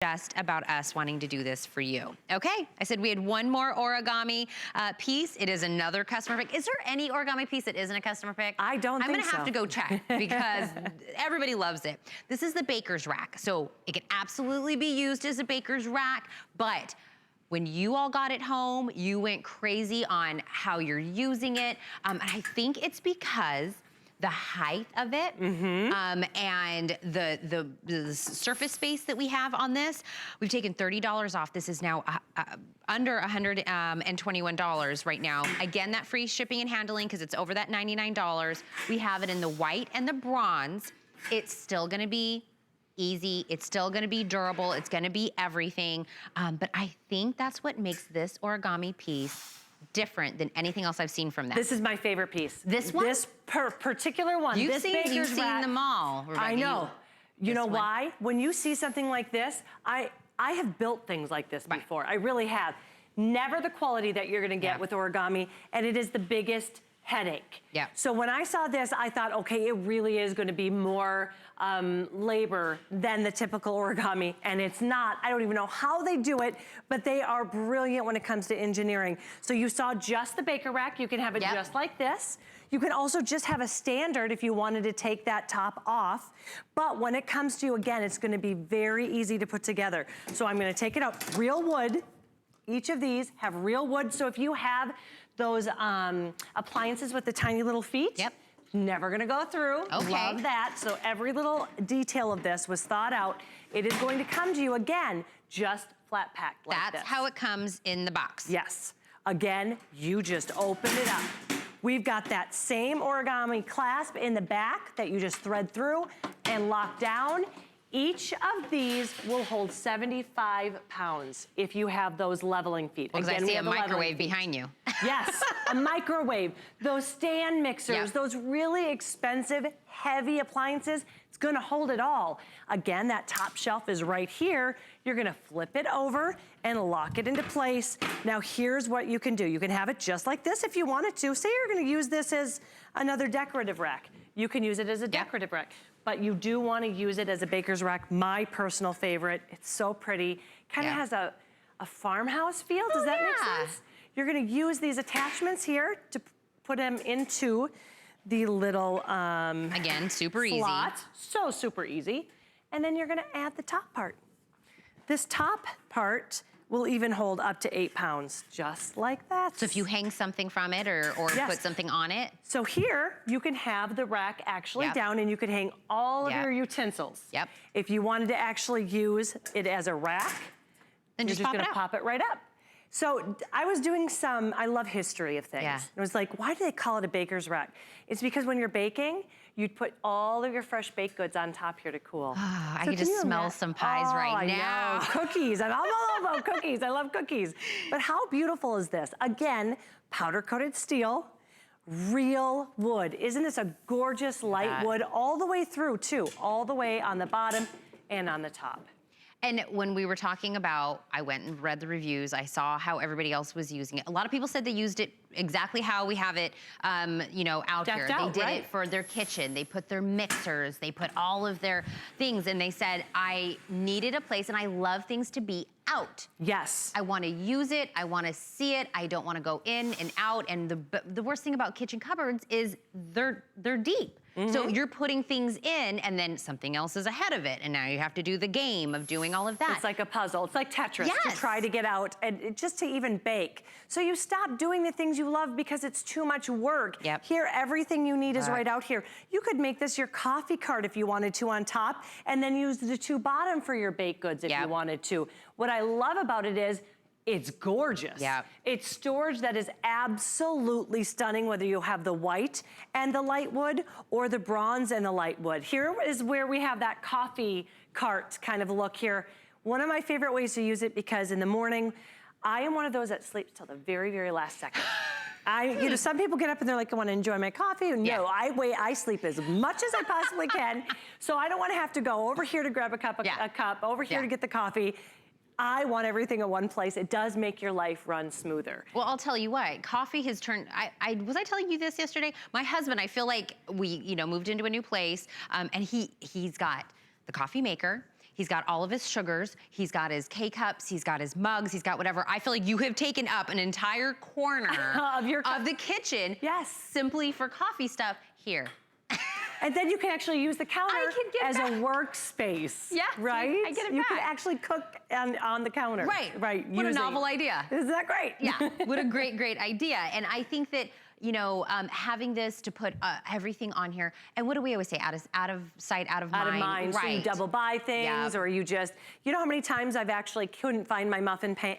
just about us wanting to do this for you. Okay, I said we had one more origami piece. It is another customer pick. Is there any origami piece that isn't a customer pick? I don't think so. I'm gonna have to go check because everybody loves it. This is the baker's rack. So it can absolutely be used as a baker's rack, but when you all got it home, you went crazy on how you're using it. And I think it's because the height of it and the surface space that we have on this, we've taken $30 off. This is now under $121 right now. Again, that free shipping and handling because it's over that $99. We have it in the white and the bronze. It's still gonna be easy, it's still gonna be durable, it's gonna be everything. But I think that's what makes this origami piece different than anything else I've seen from them. This is my favorite piece. This one? This particular one. You've seen them all, Rebecca. I know. You know why? When you see something like this, I have built things like this before. I really have. Never the quality that you're gonna get with origami, and it is the biggest headache. Yeah. So when I saw this, I thought, okay, it really is gonna be more labor than the typical origami, and it's not. I don't even know how they do it, but they are brilliant when it comes to engineering. So you saw just the baker rack. You can have it just like this. You can also just have a standard if you wanted to take that top off. But when it comes to, again, it's gonna be very easy to put together. So I'm gonna take it out, real wood. Each of these have real wood, so if you have those appliances with the tiny little feet, never gonna go through. Okay. Love that. So every little detail of this was thought out. It is going to come to you, again, just flat packed like this. That's how it comes in the box. Yes. Again, you just open it up. We've got that same origami clasp in the back that you just thread through and lock down. Each of these will hold 75 pounds if you have those leveling feet. Because I see a microwave behind you. Yes, a microwave. Those stand mixers, those really expensive, heavy appliances, it's gonna hold it all. Again, that top shelf is right here. You're gonna flip it over and lock it into place. Now here's what you can do. You can have it just like this if you wanted to. Say you're gonna use this as another decorative rack. You can use it as a decorative rack. But you do want to use it as a baker's rack. My personal favorite. It's so pretty. Kind of has a farmhouse feel. Does that make sense? You're going to use these attachments here to put them into the little again, super slot. easy. So super easy. And then you're going to add the top part. This top part will even hold up to 8 pounds, just like that. So if you hang something from it or put something on it. So here, you can have the rack actually down and you could hang all of your utensils. If you wanted to actually use it as a rack, then you're just gonna pop it right up. So I was doing I love history of things. It was like, why do they call it a baker's rack? It's because when you're baking, you'd put all of your fresh baked goods on top here to cool. I can just smell some pies right now. Cookies, I'm all about cookies. I love cookies. But how beautiful is this? Again, powder coated steel, real wood. Isn't this a gorgeous light wood all the way through too? All the way on the bottom and on the top. And when we were talking about, I went and read the reviews, I saw how everybody else was using it. A lot of people said they used it exactly how we have it, you know, out here. They did it for their kitchen. They put their mixers, they put all of their things, and they said, I needed a place and I love things to be out. Yes. I want to use it, I want to see it, I don't want to go in and out. And the worst thing about kitchen cupboards is they're deep. So you're putting things in and then something else is ahead of it. And now you have to do the game of doing all of that. It's like a puzzle. It's like Tetris to try to get out and just to even bake. So you stop doing the things you love because it's too much work. Here, everything you need is right out here. You could make this your coffee cart if you wanted to on top and then use the two bottom for your baked goods if you wanted to. What I love about it is it's gorgeous. It's storage that is absolutely stunning, whether you have the white and the light wood or the bronze and the light wood. Here is where we have that coffee cart kind of look here. One of my favorite ways to use it because in the morning, I am one of those that sleeps till the very, very last second. You know, some people get up and they're like, I want to enjoy my coffee. And no, I sleep as much as I possibly can. So I don't want to have to go over here to grab a cup, over here to get the coffee. I want everything in one place. It does make your life run smoother. Well, I'll tell you what, coffee has turned, was I telling you this yesterday? My husband, I feel like we, you know, moved into a new place and he's got the coffee maker, He's got all of his sugars. He's got his K-cups. He's got his mugs. He's got whatever. I feel like you have taken up an entire corner of the kitchen. Yes. Simply for coffee stuff here. And then you can actually use the counter as a workspace. Yeah, right? I get it You back. can actually cook on the counter. Right. What a novel idea. Isn't that great? Yeah, what a great idea. And I think that, you know, having this to put everything on here, and what do we always say? Out of sight, out of mind. Out of mind. Right. So you double buy things, or you just, you know how many times I've actually couldn't find my muffin pan?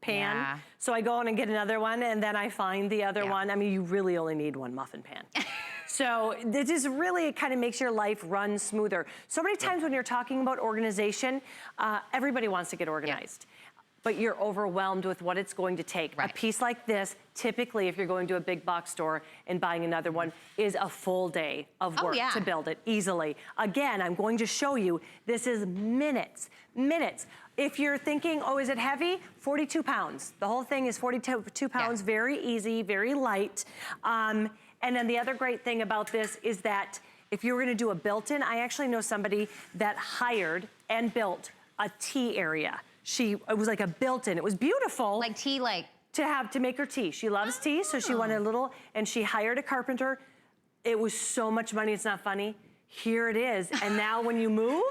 Yeah. So I go on and get another one, and then I find the other one. I mean, you really only need one muffin pan. So this just really kind of makes your life run smoother. So many times when you're talking about organization, everybody wants to get organized. But you're overwhelmed with what it's going to take. A piece like this, typically if you're going to a big box store and buying another one, is a full day of work to build it easily. Again, I'm going to show you, this is minutes. If you're thinking, oh, is it heavy? 42 pounds. The whole thing is 42 pounds, very easy, very light. And then the other great thing about this is that if you were gonna do a built-in, I actually know somebody that hired and built a tea area. It was like a built-in, it was beautiful. Like tea, like? To make her tea. She loves tea, so she wanted a little, and she hired a carpenter. It was so much money, it's not funny. Here it is, and now when you move,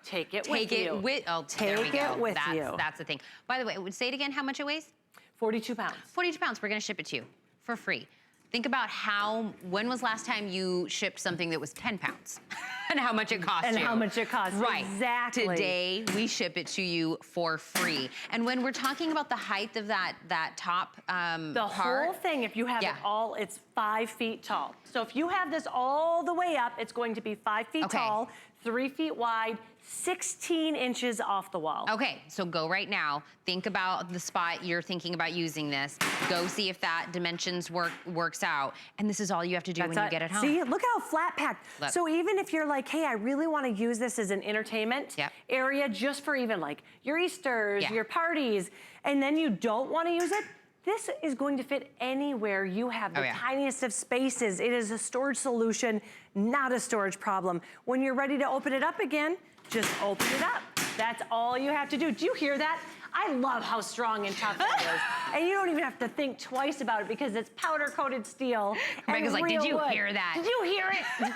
take it with you. Take it with you. That's the thing. By the way, say it again, how much it weighs? 42 pounds. 42 pounds, we're gonna ship it to you for free. Think about when was last time you shipped something that was 10 pounds? And how much it cost you. And how much it costs, exactly. Today, we ship it to you for free. And when we're talking about the height of that top the whole thing, if you have it all, it's 5 feet tall. So if you have this all the way up, it's going to be 5 feet tall, 3 feet wide, 16 inches off the wall. Okay, so go right now. Think about the spot you're thinking about using this. Go see if that dimensions works out. And this is all you have to do when you get it home. See, look how flat packed. Look. So even if you're like, hey, I really want to use this as an entertainment area, just for even like your Easters, your parties, and then you don't want to use it, this is going to fit anywhere you have the tiniest of spaces. It is a storage solution, not a storage problem. When you're ready to open it up again, just open it up. That's all you have to do. Do you hear that? I love how strong and tough that is. And you don't even have to think twice about it because it's powder-coated steel. Rebecca's like, did you hear that? Did you hear it?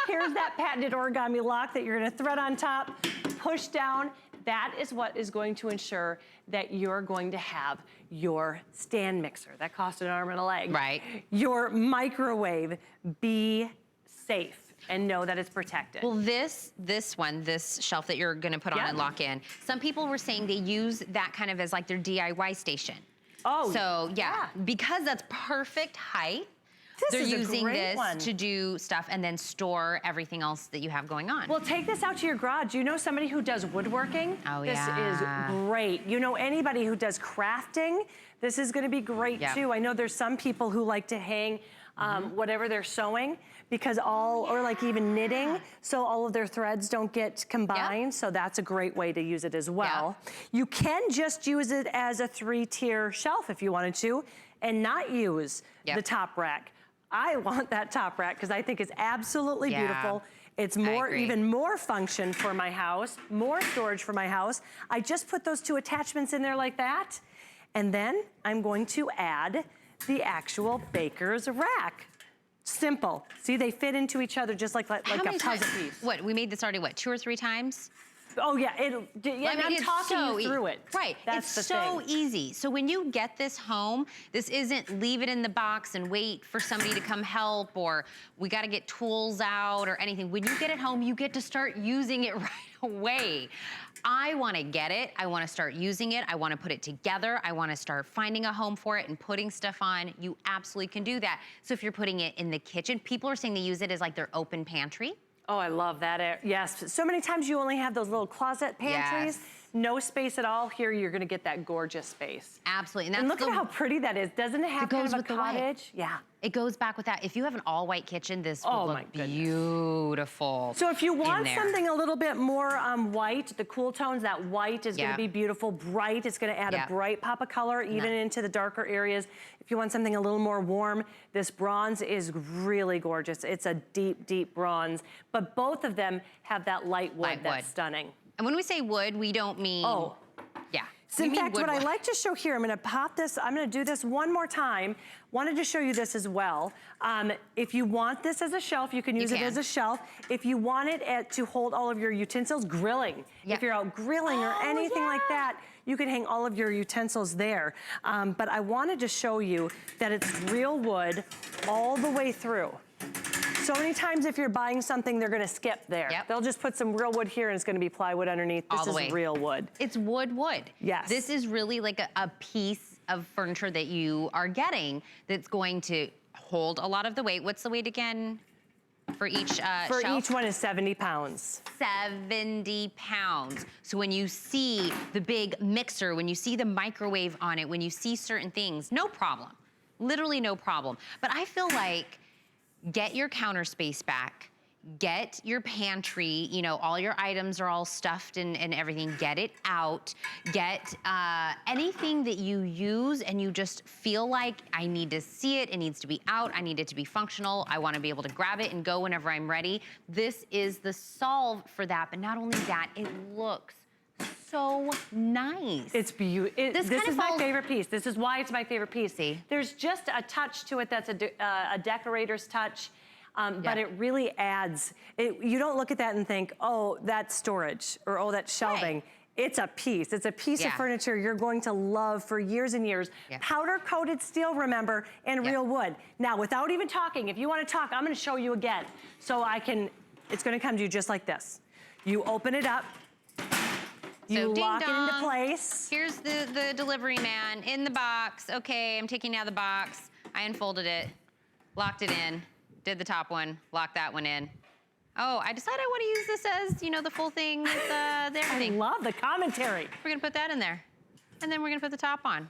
Here's that patented origami lock that you're gonna thread on top, push down. That is what is going to ensure that you're going to have your stand mixer. That cost an arm and a leg. Right. Your microwave, be safe and know that it's protected. Well, this shelf that you're gonna put on and lock in, some people were saying they use that kind of as like their DIY station. Oh, so because that's perfect height, they're using this to do stuff and then store everything else that you have going on. Well, take this out to your garage. You know somebody who does woodworking? Oh, this is great. You know anybody who does crafting? This is gonna be great too. I know there's some people who like to hang whatever they're sewing because or like even knitting, so all of their threads don't get combined, so that's a great way to use it as well. You can just use it as a 3-tier shelf if you wanted to and not use the top rack. I want that top rack because I think it's absolutely beautiful. It's even more function for my house, more storage for my house. I just put those 2 attachments in there like that, and then I'm going to add the actual baker's rack. Simple. See, they fit into each other just like a puzzle piece. What, we made this already, 2 or 3 times? Oh yeah, I'm talking you through it. Right, it's so easy. So when you get this home, this isn't leave it in the box and wait for somebody to come help or we gotta get tools out or anything. When you get it home, you get to start using it right away. I wanna get it, I wanna start using it, I wanna put it together, I wanna start finding a home for it and putting stuff on. You absolutely can do that. So if you're putting it in the kitchen, people are saying they use it as like their open pantry. Oh, I love that. Yes, so many times you only have those little closet pantries. No space at all. Here, you're gonna get that gorgeous space. Absolutely. And look at how pretty that is. Doesn't it have kind of a cottage? Yeah. It goes back with that. If you have an all-white kitchen, this will look beautiful. So if you want something a little bit more white, the cool tones, that white is gonna be beautiful. Bright, it's gonna add a bright pop of color even into the darker areas. If you want something a little more warm, this bronze is really gorgeous. It's a deep, deep bronze, but both of them have that light wood that's stunning. And when we say wood, we don't mean, yeah. So in fact, what I like to show here, I'm gonna pop this, I'm gonna do this one more time. Wanted to show you this as well. If you want this as a shelf, you can use it as a shelf. If you want it to hold all of your utensils, grilling. If you're out grilling or anything like that, you can hang all of your utensils there. But I wanted to show you that it's real wood all the way through. So many times if you're buying something, they're gonna skip there. They'll just put some real wood here and it's gonna be plywood underneath. This is real wood. It's wood. Yes. This is really like a piece of furniture that you are getting that's going to hold a lot of the weight. What's the weight again for each shelf? For each one is 70 pounds. 70 pounds. So when you see the big mixer, when you see the microwave on it, when you see certain things, no problem. Literally no problem. But I feel like get your counter space back, get your pantry, you know, all your items are all stuffed and everything, get it out, get anything that you use and you just feel like I need to see it, it needs to be out, I need it to be functional, I wanna be able to grab it and go whenever I'm ready. This is the solve for that, but not only that, it looks so nice. It's beautiful. This is my favorite piece. This is why it's my favorite piece. There's just a touch to it that's a decorator's touch, but it really adds. You don't look at that and think, oh, that's storage, or oh, that's shelving. It's a piece. It's a piece of furniture you're going to love for years and years. Powder-coated steel, remember, and real wood. Now, without even talking, if you want to talk, I'm going to show you again. So it's going to come to you just like this. You open it up. You lock it into place. Here's the delivery man in the box. Okay, I'm taking out the box. I unfolded it, locked it in, did the top one, locked that one in. Oh, I decided I want to use this as, you know, the full thing with everything. I love the commentary. We're gonna put that in there. And then we're gonna put the top on.